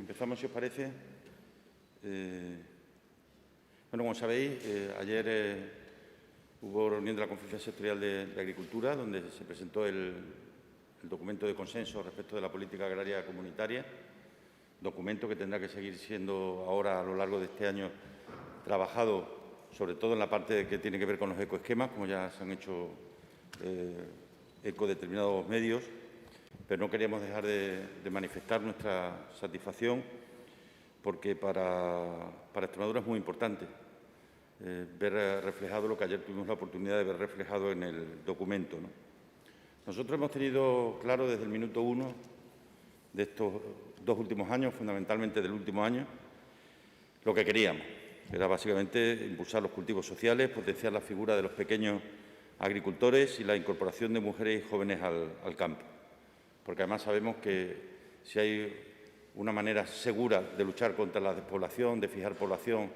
Empezamos, si os parece. Bueno, como sabéis, ayer hubo reunión de la Conferencia Sectorial de Agricultura, donde se presentó el documento de consenso respecto de la política agraria comunitaria, documento que tendrá que seguir siendo ahora, a lo largo de este año, trabajado, sobre todo en la parte que tiene que ver con los ecoesquemas, como ya se han hecho eco determinados medios, pero no queríamos dejar de manifestar nuestra satisfacción porque para Extremadura es muy importante ver reflejado lo que ayer tuvimos la oportunidad de ver reflejado en el documento, ¿no? Nosotros hemos tenido claro desde el minuto uno de estos dos últimos años, fundamentalmente del último año, lo que queríamos. Era básicamente impulsar los cultivos sociales, potenciar la figura de los pequeños agricultores y la incorporación de mujeres y jóvenes al campo. Porque además sabemos que si hay una manera segura de luchar contra la despoblación, de fijar población,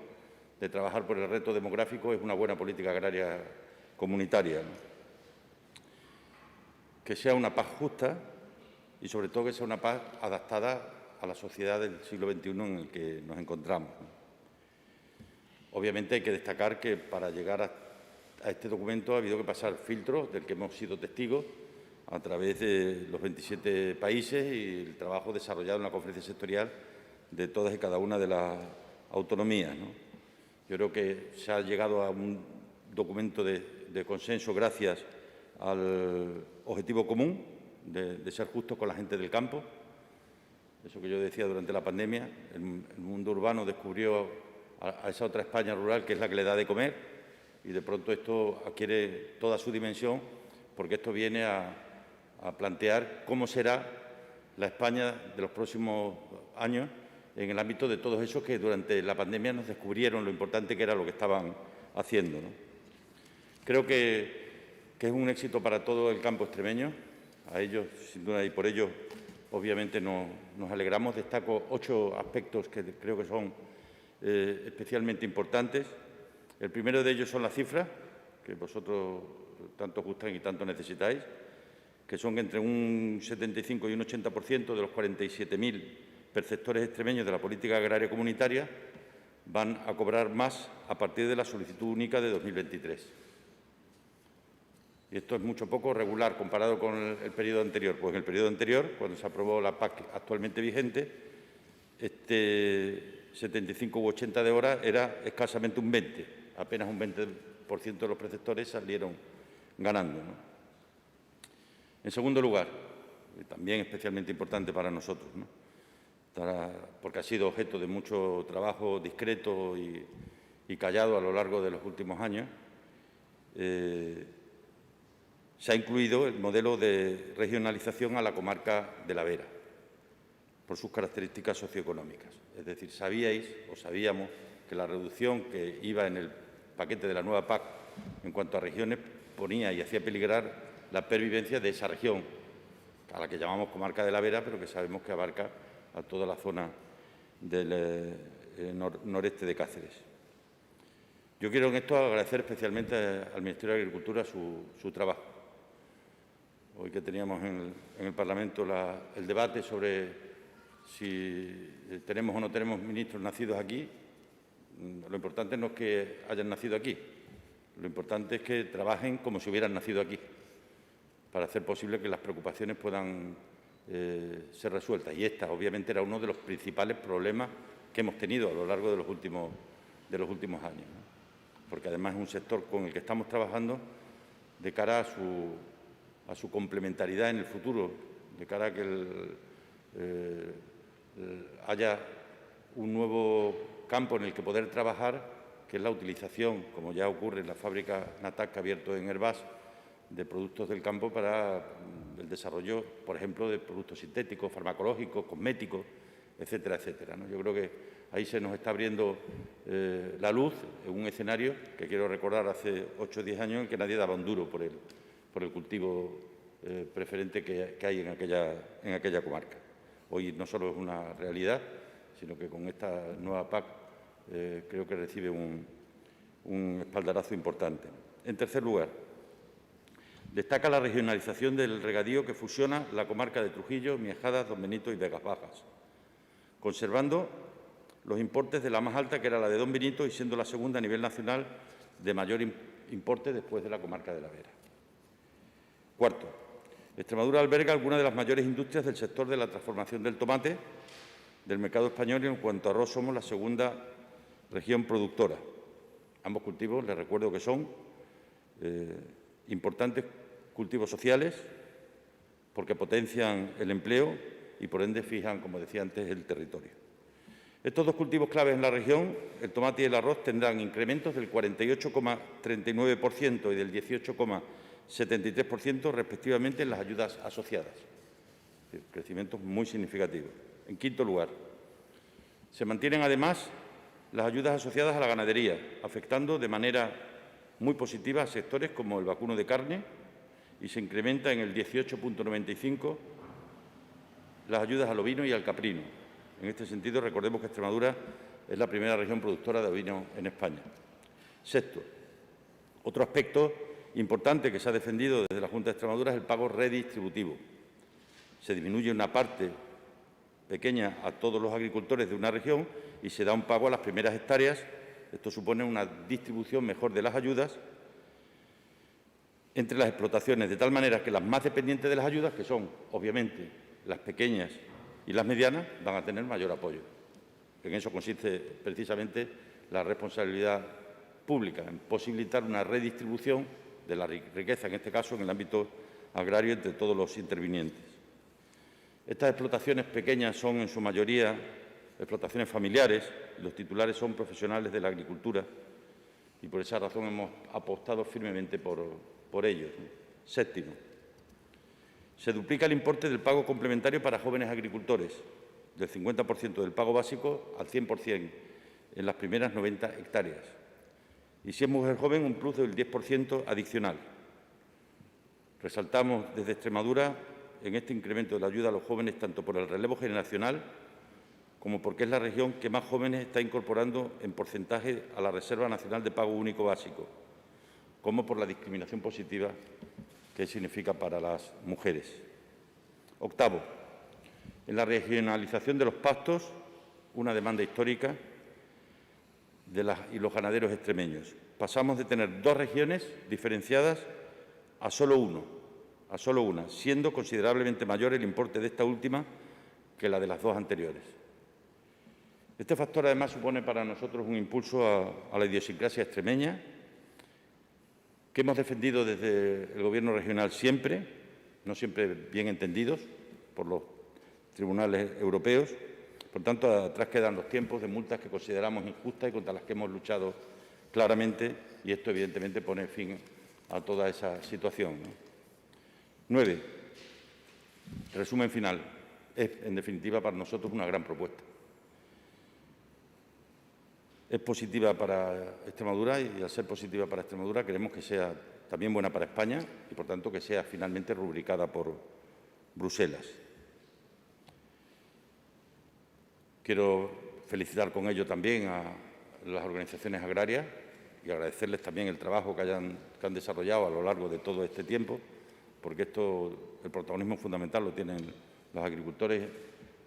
de trabajar por el reto demográfico, es una buena política agraria comunitaria, ¿no? Que sea una PAC justa y, sobre todo, que sea una PAC adaptada a la sociedad del siglo XXI en el que nos encontramos, ¿no? Obviamente hay que destacar que para llegar a este documento ha habido que pasar filtros del que hemos sido testigos a través de los 27 países y el trabajo desarrollado en la conferencia sectorial de todas y cada una de las autonomías, ¿no? Yo creo que se ha llegado a un documento de consenso gracias al objetivo común de ser justos con la gente del campo. Eso que yo decía durante la pandemia, el mundo urbano descubrió a esa otra España rural que es la que le da de comer y de pronto esto adquiere toda su dimensión porque esto viene a plantear cómo será la España de los próximos años en el ámbito de todos esos que durante la pandemia nos descubrieron lo importante que era lo que estaban haciendo, ¿no? Creo que es un éxito para todo el campo extremeño. A ellos, sin duda, y por ello, obviamente, nos alegramos. Destaco 8 aspectos que creo que son especialmente importantes. El primero de ellos son las cifras, que vosotros tanto gustan y tanto necesitáis, que son entre un 75 y un 80% de los 47.000 perceptores extremeños de la política agraria comunitaria van a cobrar más a partir de la solicitud única de 2023. Y esto es mucho poco regular comparado con el periodo anterior. Pues en el periodo anterior, cuando se aprobó la PAC actualmente vigente, este 75 u 80 de horas era escasamente un 20, apenas un 20% de los preceptores salieron ganando, ¿no? En segundo lugar, y también especialmente importante para nosotros, ¿no?, porque ha sido objeto de mucho trabajo discreto y callado a lo largo de los últimos años, se ha incluido el modelo de regionalización a la comarca de la Vera, por sus características socioeconómicas. Es decir, sabíamos que la reducción que iba en el paquete de la nueva PAC en cuanto a regiones ponía y hacía peligrar la pervivencia de esa región, a la que llamamos comarca de la Vera, pero que sabemos que abarca a toda la zona del noreste de Cáceres. Yo quiero en esto agradecer especialmente al Ministerio de Agricultura su trabajo. Hoy que teníamos en el Parlamento el debate sobre si tenemos o no tenemos ministros nacidos aquí, lo importante no es que hayan nacido aquí, lo importante es que trabajen como si hubieran nacido aquí, para hacer posible que las preocupaciones puedan ser resueltas. Y esta, obviamente, era uno de los principales problemas que hemos tenido a lo largo de los últimos años, ¿no? Porque además es un sector con el que estamos trabajando de cara a su complementariedad en el futuro, de cara a que haya un nuevo campo en el que poder trabajar, que es la utilización, como ya ocurre en la fábrica Natac que ha abierto en Hervás, de productos del campo para el desarrollo, por ejemplo, de productos sintéticos, farmacológicos, cosméticos, etcétera, etcétera, ¿no? Yo creo que ahí se nos está abriendo la luz en un escenario que quiero recordar hace 8 o 10 años en que nadie daba un duro por el cultivo preferente que hay en aquella comarca. Hoy no solo es una realidad, sino que con esta nueva PAC creo que recibe un espaldarazo importante. En tercer lugar, destaca la regionalización del regadío que fusiona la comarca de Trujillo, Miajadas, Don Benito y Vegas Bajas, conservando los importes de la más alta, que era la de Don Benito, y siendo la segunda a nivel nacional de mayor importe después de la comarca de la Vera. Cuarto, Extremadura alberga algunas de las mayores industrias del sector de la transformación del tomate del mercado español, y en cuanto a arroz somos la segunda región productora. Ambos cultivos, les recuerdo que son importantes cultivos sociales porque potencian el empleo y, por ende, fijan, como decía antes, el territorio. Estos dos cultivos claves en la región, el tomate y el arroz, tendrán incrementos del 48,39% y del 18,73% respectivamente en las ayudas asociadas. Crecimientos muy significativos. En quinto lugar, se mantienen además las ayudas asociadas a la ganadería, afectando de manera muy positiva a sectores como el vacuno de carne, y se incrementa en el 18,95% las ayudas al ovino y al caprino. En este sentido, recordemos que Extremadura es la primera región productora de ovino en España. Sexto, otro aspecto importante que se ha defendido desde la Junta de Extremadura es el pago redistributivo. Se disminuye una parte pequeña a todos los agricultores de una región y se da un pago a las primeras hectáreas. Esto supone una distribución mejor de las ayudas entre las explotaciones, de tal manera que las más dependientes de las ayudas, que son, obviamente, las pequeñas y las medianas, van a tener mayor apoyo. En eso consiste precisamente la responsabilidad pública, en posibilitar una redistribución de la riqueza, en este caso en el ámbito agrario, entre todos los intervinientes. Estas explotaciones pequeñas son, en su mayoría, explotaciones familiares, y los titulares son profesionales de la agricultura, y por esa razón hemos apostado firmemente por ellos. Séptimo, se duplica el importe del pago complementario para jóvenes agricultores, del 50% del pago básico al 100% en las primeras 90 hectáreas. Y si es mujer joven, un plus del 10% adicional. Resaltamos desde Extremadura en este incremento de la ayuda a los jóvenes tanto por el relevo generacional como porque es la región que más jóvenes está incorporando en porcentaje a la Reserva Nacional de Pago Único Básico, como por la discriminación positiva que significa para las mujeres. Octavo, en la regionalización de los pastos, una demanda histórica y los ganaderos extremeños. Pasamos de tener dos regiones diferenciadas a solo una, siendo considerablemente mayor el importe de esta última que la de las dos anteriores. Este factor, además, supone para nosotros un impulso a la idiosincrasia extremeña, que hemos defendido desde el Gobierno regional siempre, no siempre bien entendidos por los tribunales europeos. Por tanto, atrás quedan los tiempos de multas que consideramos injustas y contra las que hemos luchado claramente, y esto evidentemente pone fin a toda esa situación, ¿no? 9. Resumen final. Es, en definitiva, para nosotros una gran propuesta. Es positiva para Extremadura y, al ser positiva para Extremadura, queremos que sea también buena para España y, por tanto, que sea finalmente rubricada por Bruselas. Quiero felicitar con ello también a las organizaciones agrarias y agradecerles también el trabajo que han desarrollado a lo largo de todo este tiempo, porque el protagonismo fundamental lo tienen los agricultores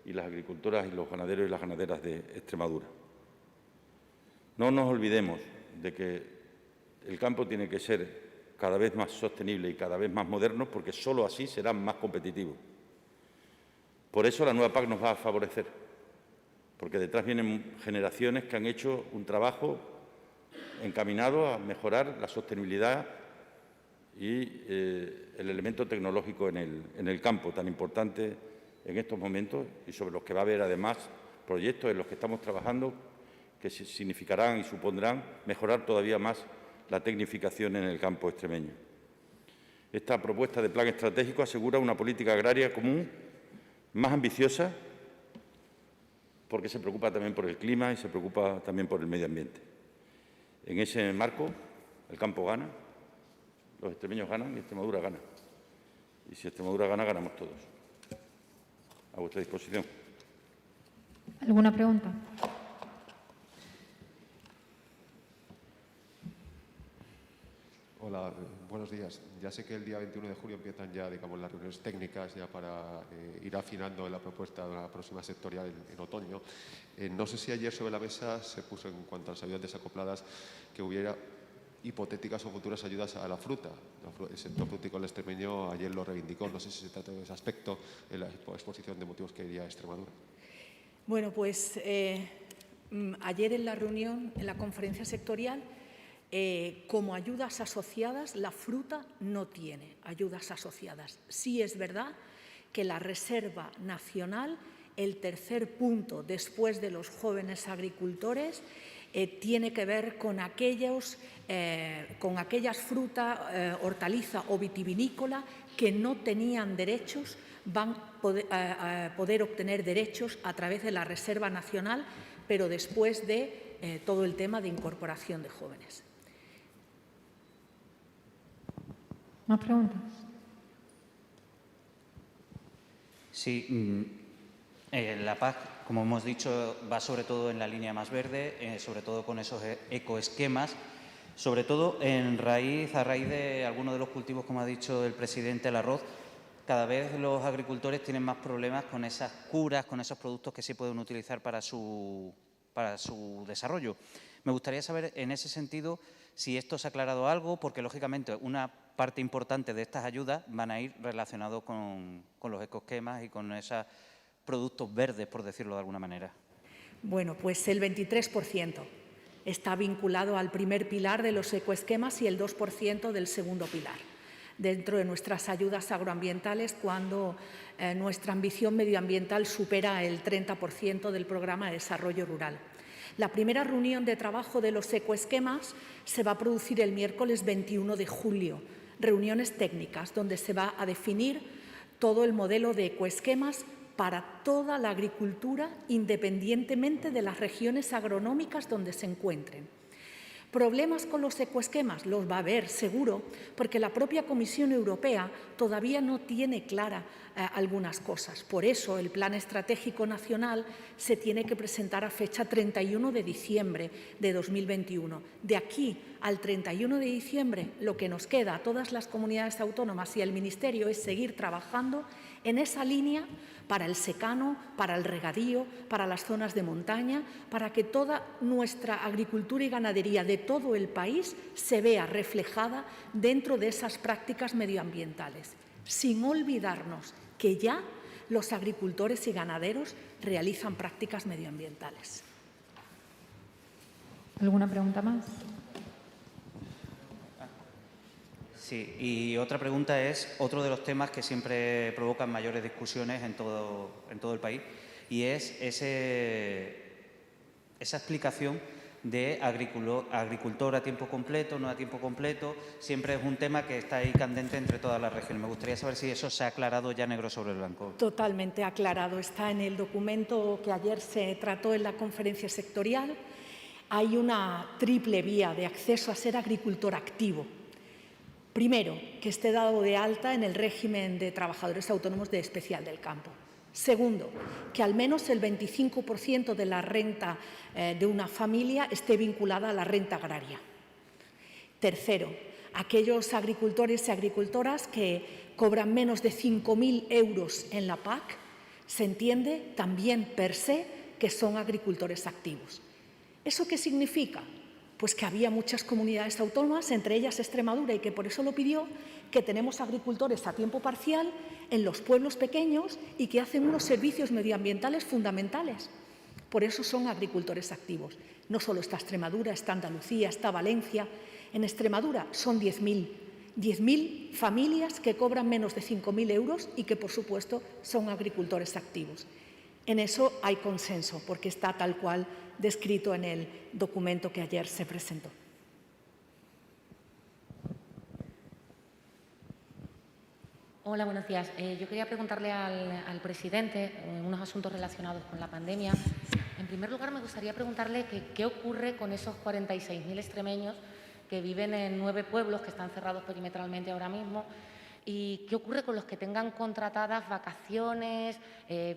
y las agricultoras y los ganaderos y las ganaderas de Extremadura. No nos olvidemos de que el campo tiene que ser cada vez más sostenible y cada vez más moderno, porque solo así será más competitivo. Por eso la nueva PAC nos va a favorecer, porque detrás vienen generaciones que han hecho un trabajo encaminado a mejorar la sostenibilidad y el elemento tecnológico en el campo, tan importante en estos momentos, y sobre los que va a haber además proyectos en los que estamos trabajando que significarán y supondrán mejorar todavía más la tecnificación en el campo extremeño. Esta propuesta de plan estratégico asegura una política agraria común más ambiciosa, porque se preocupa también por el clima y se preocupa también por el medio ambiente. En ese marco, el campo gana, los extremeños ganan y Extremadura gana. Y si Extremadura gana, ganamos todos. A vuestra disposición. ¿Alguna pregunta? Hola, buenos días. Ya sé que el día 21 de julio empiezan ya, digamos, las reuniones técnicas ya para ir afinando la propuesta de la próxima sectorial en otoño. No sé si ayer sobre la mesa se puso, en cuanto a las ayudas desacopladas, que hubiera hipotéticas o futuras ayudas a la fruta. El sector frutícola extremeño ayer lo reivindicó. No sé si se trata de ese aspecto en la exposición de motivos que iría a Extremadura. Bueno, pues ayer en la reunión, en la conferencia sectorial, como ayudas asociadas, la fruta no tiene ayudas asociadas. Sí es verdad que la Reserva Nacional, el tercer punto después de los jóvenes agricultores, tiene que ver con aquellas frutas, hortaliza o vitivinícola que no tenían derechos, van a poder obtener derechos a través de la Reserva Nacional, pero después de todo el tema de incorporación de jóvenes. ¿Más preguntas? Sí, la PAC, como hemos dicho, va sobre todo en la línea más verde, sobre todo con esos ecoesquemas, sobre todo a raíz de algunos de los cultivos, como ha dicho el presidente, el arroz. Cada vez los agricultores tienen más problemas con esas curas, con esos productos que se pueden utilizar para su desarrollo. Me gustaría saber, en ese sentido, si esto se ha aclarado algo, porque, lógicamente, una parte importante de estas ayudas van a ir relacionados con los ecoesquemas y con esos productos verdes, por decirlo de alguna manera. Bueno, pues el 23% está vinculado al primer pilar de los ecoesquemas y el 2% del segundo pilar, dentro de nuestras ayudas agroambientales, cuando nuestra ambición medioambiental supera el 30% del programa de desarrollo rural. La primera reunión de trabajo de los ecoesquemas se va a producir el miércoles 21 de julio, reuniones técnicas donde se va a definir todo el modelo de ecoesquemas para toda la agricultura, independientemente de las regiones agronómicas donde se encuentren. ¿Problemas con los ecoesquemas? Los va a haber, seguro, porque la propia Comisión Europea todavía no tiene clara algunas cosas. Por eso, el Plan Estratégico Nacional se tiene que presentar a fecha 31 de diciembre de 2021. De aquí al 31 de diciembre, lo que nos queda a todas las comunidades autónomas y al Ministerio es seguir trabajando en esa línea para el secano, para el regadío, para las zonas de montaña, para que toda nuestra agricultura y ganadería de todo el país se vea reflejada dentro de esas prácticas medioambientales, sin olvidarnos que ya los agricultores y ganaderos realizan prácticas medioambientales. ¿Alguna pregunta más? Sí, y otra pregunta es otro de los temas que siempre provocan mayores discusiones en todo el país, y es esa explicación de agricultor a tiempo completo, no a tiempo completo. Siempre es un tema que está ahí candente entre todas las regiones. Me gustaría saber si eso se ha aclarado ya negro sobre blanco. Totalmente aclarado. Está en el documento que ayer se trató en la conferencia sectorial. Hay una triple vía de acceso a ser agricultor activo. Primero, que esté dado de alta en el régimen de trabajadores autónomos de especial del campo. Segundo, que al menos el 25% de la renta de una familia esté vinculada a la renta agraria. Tercero, aquellos agricultores y agricultoras que cobran menos de 5.000 euros en la PAC, se entiende también per se que son agricultores activos. ¿Eso qué significa? Pues que había muchas comunidades autónomas, entre ellas Extremadura, y que por eso lo pidió, que tenemos agricultores a tiempo parcial en los pueblos pequeños y que hacen unos servicios medioambientales fundamentales. Por eso son agricultores activos. No solo está Extremadura, está Andalucía, está Valencia. En Extremadura son 10.000 familias que cobran menos de 5.000 euros y que, por supuesto, son agricultores activos. En eso hay consenso, porque está tal cual descrito en el documento que ayer se presentó. Hola, buenos días. Yo quería preguntarle al presidente unos asuntos relacionados con la pandemia. En primer lugar, me gustaría preguntarle qué ocurre con esos 46.000 extremeños que viven en 9 pueblos que están cerrados perimetralmente ahora mismo, y qué ocurre con los que tengan contratadas vacaciones,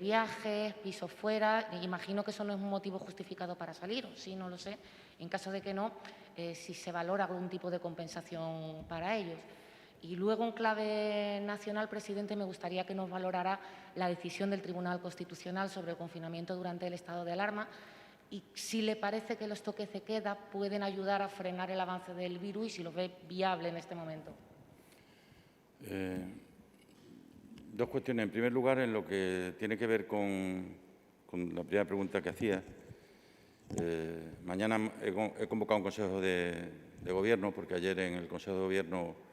viajes, pisos fuera. Imagino que eso no es un motivo justificado para salir, o sí, no lo sé. En caso de que no, si se valora algún tipo de compensación para ellos. Y luego, en clave nacional, presidente, me gustaría que nos valorara la decisión del Tribunal Constitucional sobre el confinamiento durante el estado de alarma y si le parece que los toques de queda pueden ayudar a frenar el avance del virus y si lo ve viable en este momento. Dos cuestiones. En primer lugar, en lo que tiene que ver con la primera pregunta que hacía. Mañana he convocado un Consejo de Gobierno, porque ayer en el Consejo de Gobierno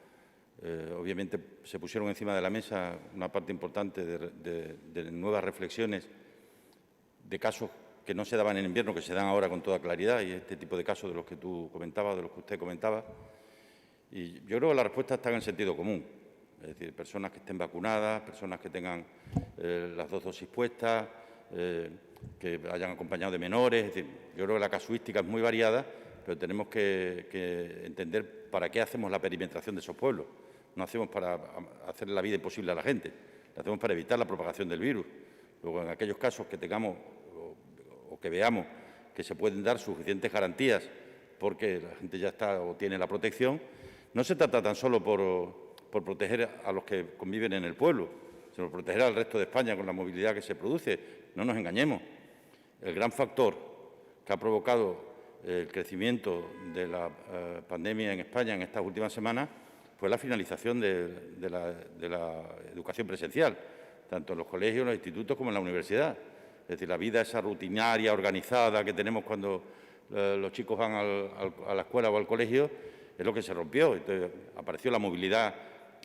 obviamente se pusieron encima de la mesa una parte importante de nuevas reflexiones de casos que no se daban en invierno, que se dan ahora con toda claridad, y este tipo de casos de los que tú comentabas, de los que usted comentaba. Y yo creo que la respuesta está en el sentido común. Es decir, personas que estén vacunadas, personas que tengan las 2 dosis puestas, que hayan acompañado de menores. Es decir, yo creo que la casuística es muy variada, pero tenemos que entender para qué hacemos la perimetración de esos pueblos. No hacemos para hacer la vida imposible a la gente, lo hacemos para evitar la propagación del virus. Luego, en aquellos casos que tengamos o que veamos que se pueden dar suficientes garantías porque la gente ya está o tiene la protección, no se trata tan solo por proteger a los que conviven en el pueblo, sino por proteger al resto de España con la movilidad que se produce. No nos engañemos. El gran factor que ha provocado el crecimiento de la pandemia en España en estas últimas semanas fue la finalización de la educación presencial, tanto en los colegios, en los institutos como en la universidad. Es decir, la vida esa rutinaria, organizada que tenemos cuando los chicos van a la escuela o al colegio es lo que se rompió. Entonces, apareció la movilidad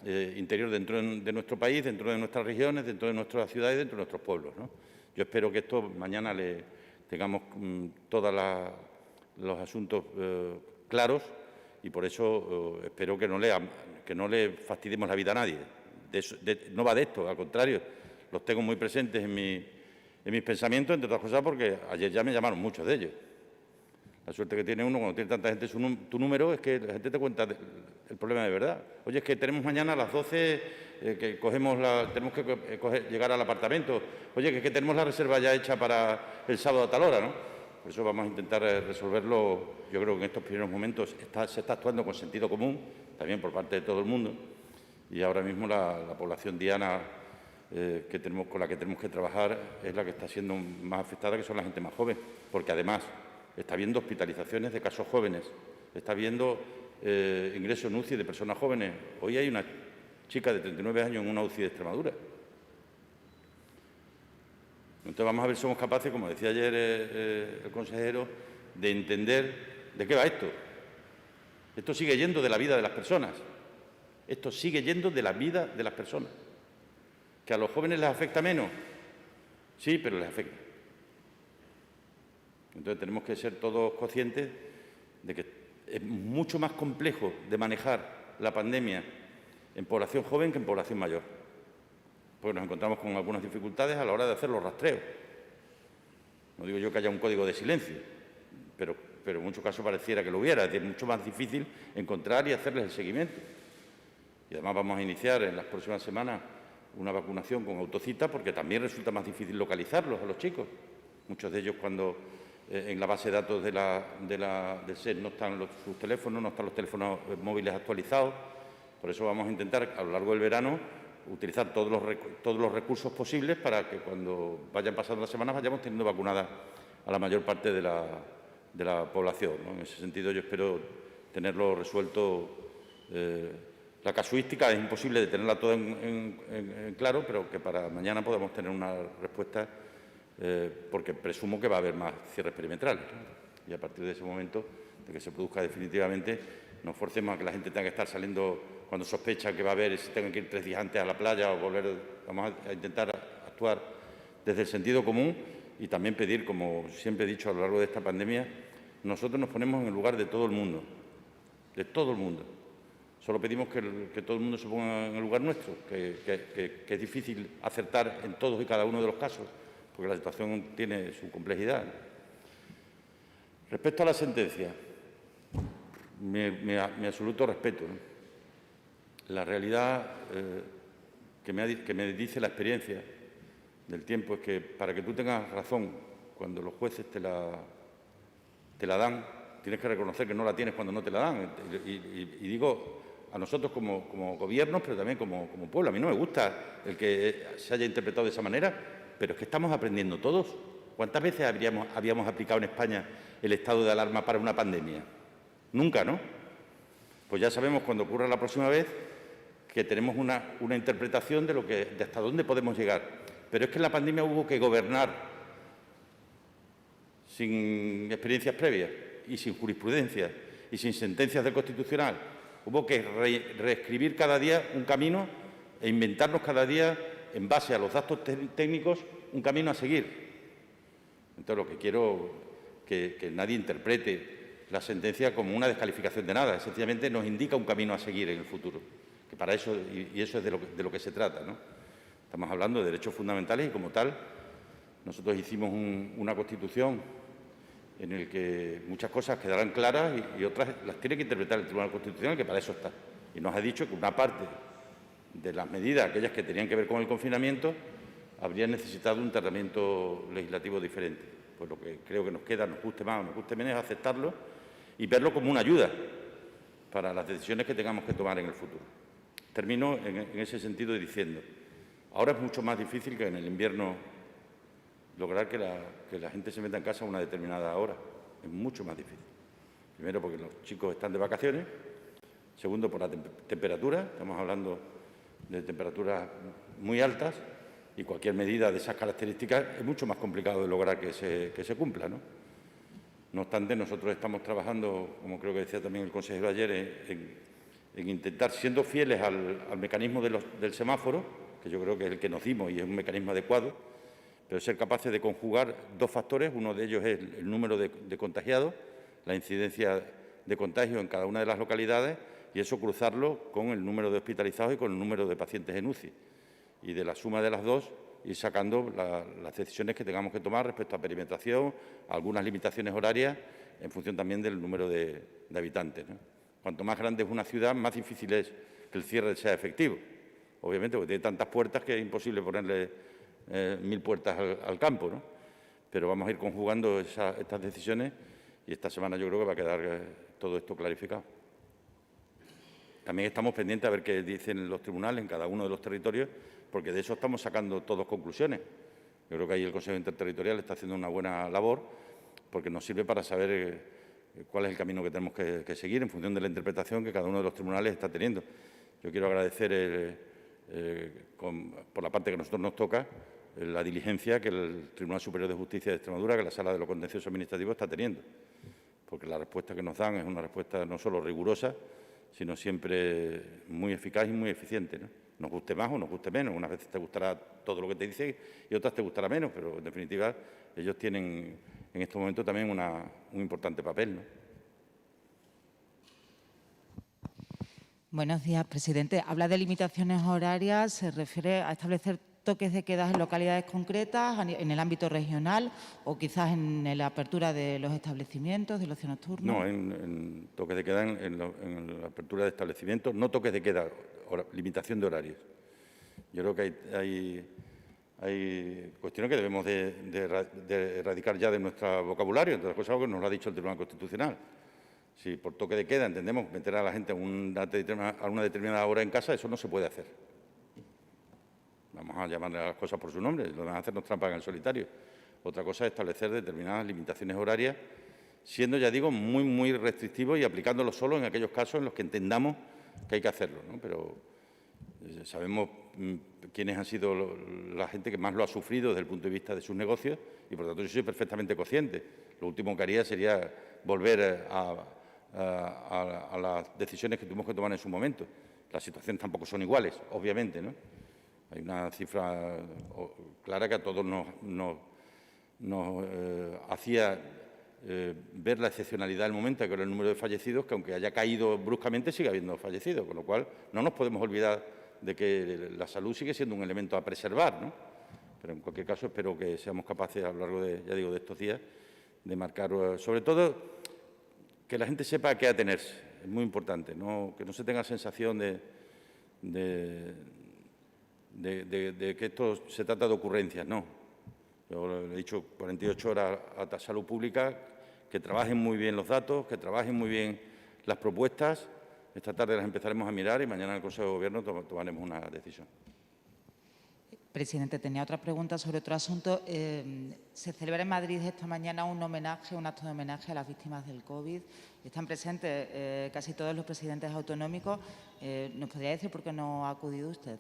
interior dentro de nuestro país, dentro de nuestras regiones, dentro de nuestras ciudades, dentro de nuestros pueblos, ¿no? Yo espero que esto mañana tengamos todos los asuntos claros y por eso espero que no le fastidiemos la vida a nadie. No va de esto, al contrario, los tengo muy presentes en mis pensamientos, entre otras cosas porque ayer ya me llamaron muchos de ellos. La suerte que tiene uno cuando tiene tanta gente tu número es que la gente te cuenta el problema de verdad. Oye, es que tenemos mañana a las 12 que tenemos que llegar al apartamento. Oye, que es que tenemos la reserva ya hecha para el sábado a tal hora, ¿no? Por eso vamos a intentar resolverlo. Yo creo que en estos primeros momentos se está actuando con sentido común, también por parte de todo el mundo. Y ahora mismo la población diana con la que tenemos que trabajar es la que está siendo más afectada, que son la gente más joven, porque además está habiendo hospitalizaciones de casos jóvenes, está habiendo ingresos en UCI de personas jóvenes. Hoy hay una chica de 39 años en una UCI de Extremadura. Entonces vamos a ver si somos capaces, como decía ayer el consejero, de entender de qué va esto. Esto sigue yendo de la vida de las personas. Esto sigue yendo de la vida de las personas. ¿Que a los jóvenes les afecta menos? Sí, pero les afecta. Entonces tenemos que ser todos conscientes de que es mucho más complejo de manejar la pandemia en población joven que en población mayor, porque nos encontramos con algunas dificultades a la hora de hacer los rastreos. No digo yo que haya un código de silencio, pero en muchos casos pareciera que lo hubiera. Es decir, mucho más difícil encontrar y hacerles el seguimiento. Y además vamos a iniciar en las próximas semanas una vacunación con autocita, porque también resulta más difícil localizarlos a los chicos. Muchos de ellos cuando en la base de datos del SES no están sus teléfonos, no están los teléfonos móviles actualizados. Por eso vamos a intentar a lo largo del verano utilizar todos los recursos posibles para que cuando vayan pasando las semanas vayamos teniendo vacunada a la mayor parte de la población, ¿no? En ese sentido yo espero tenerlo resuelto. La casuística es imposible de tenerla toda en claro, pero que para mañana podamos tener una respuesta, porque presumo que va a haber más cierres perimetrales, ¿no? Y a partir de ese momento, de que se produzca definitivamente, no forcemos a que la gente tenga que estar saliendo cuando sospecha que va a haber, y si tengan que ir 3 días antes a la playa o volver. Vamos a intentar actuar desde el sentido común y también pedir, como siempre he dicho a lo largo de esta pandemia, nosotros nos ponemos en el lugar de todo el mundo, de todo el mundo. Solo pedimos que todo el mundo se ponga en el lugar nuestro, que es difícil acertar en todos y cada uno de los casos, porque la situación tiene su complejidad. Respecto a la sentencia, mi absoluto respeto, ¿no? La realidad que me dice la experiencia del tiempo es que para que tú tengas razón cuando los jueces te la dan, tienes que reconocer que no la tienes cuando no te la dan. Y digo, a nosotros como gobiernos, pero también como pueblo, a mí no me gusta el que se haya interpretado de esa manera, pero es que estamos aprendiendo todos. ¿Cuántas veces habíamos aplicado en España el estado de alarma para una pandemia? Nunca, ¿no? Pues ya sabemos cuando ocurra la próxima vez que tenemos una interpretación de hasta dónde podemos llegar. Pero es que en la pandemia hubo que gobernar sin experiencias previas y sin jurisprudencia y sin sentencias del Constitucional. Hubo que reescribir cada día un camino e inventarnos cada día, en base a los datos técnicos, un camino a seguir. Entonces, lo que quiero que nadie interprete la sentencia como una descalificación de nada. Sencillamente nos indica un camino a seguir en el futuro. Que para eso, y eso es de lo que se trata, ¿no? Estamos hablando de derechos fundamentales y, como tal, nosotros hicimos una Constitución en el que muchas cosas quedarán claras y otras las tiene que interpretar el Tribunal Constitucional, que para eso está. Y nos ha dicho que una parte de las medidas, aquellas que tenían que ver con el confinamiento, habrían necesitado un tratamiento legislativo diferente. Pues lo que creo que nos queda, nos guste más o nos guste menos, es aceptarlo y verlo como una ayuda para las decisiones que tengamos que tomar en el futuro. Termino en ese sentido diciendo, ahora es mucho más difícil que en el invierno lograr que la gente se meta en casa a una determinada hora. Es mucho más difícil. Primero, porque los chicos están de vacaciones. Segundo, por la temperatura. Estamos hablando de temperaturas muy altas y cualquier medida de esas características es mucho más complicado de lograr que se cumpla, ¿no? No obstante, nosotros estamos trabajando, como creo que decía también el consejero ayer, en intentar, siendo fieles al mecanismo del semáforo, que yo creo que es el que nos dimos y es un mecanismo adecuado, pero ser capaces de conjugar dos factores. Uno de ellos es el número de contagiados, la incidencia de contagio en cada una de las localidades, y eso cruzarlo con el número de hospitalizados y con el número de pacientes en UCI. Y de la suma de las dos, ir sacando las decisiones que tengamos que tomar respecto a perimetración, a algunas limitaciones horarias, en función también del número de habitantes, ¿no? Cuanto más grande es una ciudad, más difícil es que el cierre sea efectivo. Obviamente, porque tiene tantas puertas que es imposible ponerle 1000 puertas al campo, ¿no? Pero vamos a ir conjugando estas decisiones y esta semana yo creo que va a quedar todo esto clarificado. También estamos pendientes a ver qué dicen los tribunales en cada uno de los territorios, porque de eso estamos sacando todos conclusiones. Yo creo que ahí el Consejo Interterritorial está haciendo una buena labor, porque nos sirve para saber cuál es el camino que tenemos que seguir en función de la interpretación que cada uno de los tribunales está teniendo. Yo quiero agradecer, por la parte que a nosotros nos toca, la diligencia que el Tribunal Superior de Justicia de Extremadura, que la Sala de lo Contencioso Administrativo, está teniendo, porque la respuesta que nos dan es una respuesta no solo rigurosa, sino siempre muy eficaz y muy eficiente, ¿no? Nos guste más o nos guste menos. Unas veces te gustará todo lo que te dice y otras te gustará menos, pero en definitiva ellos tienen en estos momentos también un importante papel, ¿no? Buenos días, presidente. Habla de limitaciones horarias, se refiere a establecer toques de queda en localidades concretas, en el ámbito regional o quizás en la apertura de los establecimientos, del ocio nocturno. No, en toques de queda en la apertura de establecimientos, no toques de queda, limitación de horarios. Yo creo que hay cuestiones que debemos de erradicar ya de nuestro vocabulario, entre las cosas algo que nos lo ha dicho el Tribunal Constitucional. Si por toque de queda entendemos meter a la gente a una determinada hora en casa, eso no se puede hacer. Vamos a llamarle a las cosas por su nombre, lo van a hacernos trampa en el solitario. Otra cosa es establecer determinadas limitaciones horarias, siendo, ya digo, muy, muy restrictivos y aplicándolo solo en aquellos casos en los que entendamos que hay que hacerlo, ¿no? Pero sabemos quiénes han sido la gente que más lo ha sufrido desde el punto de vista de sus negocios y, por lo tanto, yo soy perfectamente consciente. Lo último que haría sería volver a las decisiones que tuvimos que tomar en su momento. Las situaciones tampoco son iguales, obviamente, ¿no? Hay una cifra clara que a todos nos hacía ver la excepcionalidad del momento, que era el número de fallecidos, que aunque haya caído bruscamente sigue habiendo fallecidos, con lo cual no nos podemos olvidar de que la salud sigue siendo un elemento a preservar, ¿no? Pero en cualquier caso espero que seamos capaces a lo largo de estos días de marcar, sobre todo, que la gente sepa a qué atenerse. Es muy importante, que no se tenga sensación de que esto se trata de ocurrencias, no. Yo le he dicho 48 horas a Salud Pública que trabajen muy bien los datos, que trabajen muy bien las propuestas. Esta tarde las empezaremos a mirar y mañana en el Consejo de Gobierno tomaremos una decisión. Presidente, tenía otra pregunta sobre otro asunto. Se celebra en Madrid esta mañana un acto de homenaje a las víctimas del COVID. Están presentes casi todos los presidentes autonómicos. ¿Nos podría decir por qué no ha acudido usted?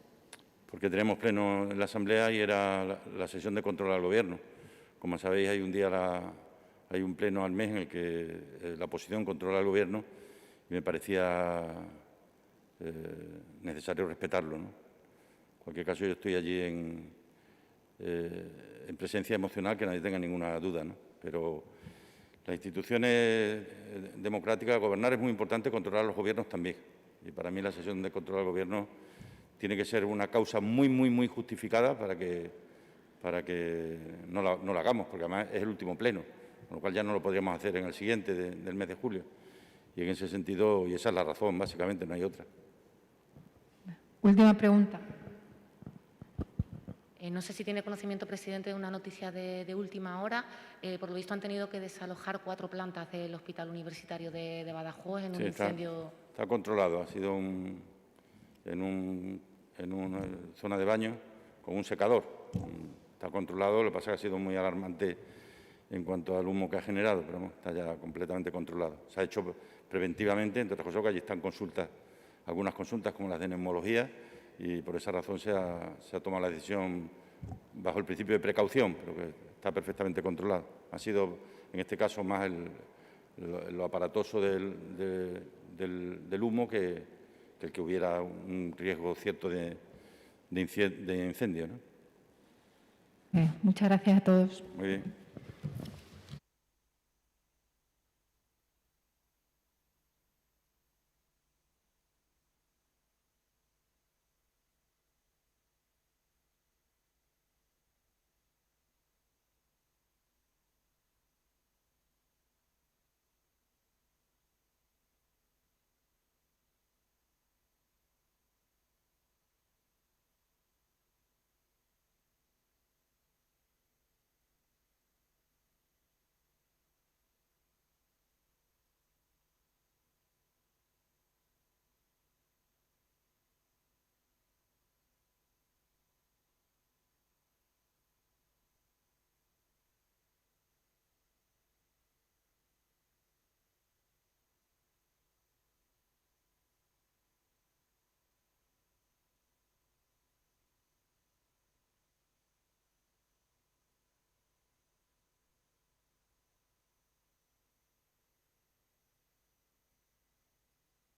Porque tenemos pleno en la Asamblea y era la sesión de control al Gobierno. Como sabéis, hay un pleno al mes en el que la oposición controla al Gobierno y me parecía necesario respetarlo, ¿no? En cualquier caso, yo estoy allí en presencia emocional, que nadie tenga ninguna duda, ¿no? Pero las instituciones democráticas, gobernar es muy importante, controlar a los gobiernos también. Y para mí la sesión de control al Gobierno tiene que ser una causa muy, muy, muy justificada para que no la hagamos, porque además es el último pleno, con lo cual ya no lo podríamos hacer en el siguiente del mes de julio. Y en ese sentido, y esa es la razón, básicamente, no hay otra. Última pregunta. No sé si tiene conocimiento, presidente, de una noticia de última hora. Por lo visto han tenido que desalojar 4 plantas del Hospital Universitario de Badajoz en un incendio. Está controlado, ha sido en una zona de baño con un secador. Está controlado, lo que pasa es que ha sido muy alarmante en cuanto al humo que ha generado, pero bueno, está ya completamente controlado. Se ha hecho preventivamente, entre otras cosas, que allí están algunas consultas como las de neumología, y por esa razón se ha tomado la decisión bajo el principio de precaución, pero que está perfectamente controlado. Ha sido, en este caso, más lo aparatoso del humo que el que hubiera un riesgo cierto de incendio, ¿no? Muchas gracias a todos. Muy bien.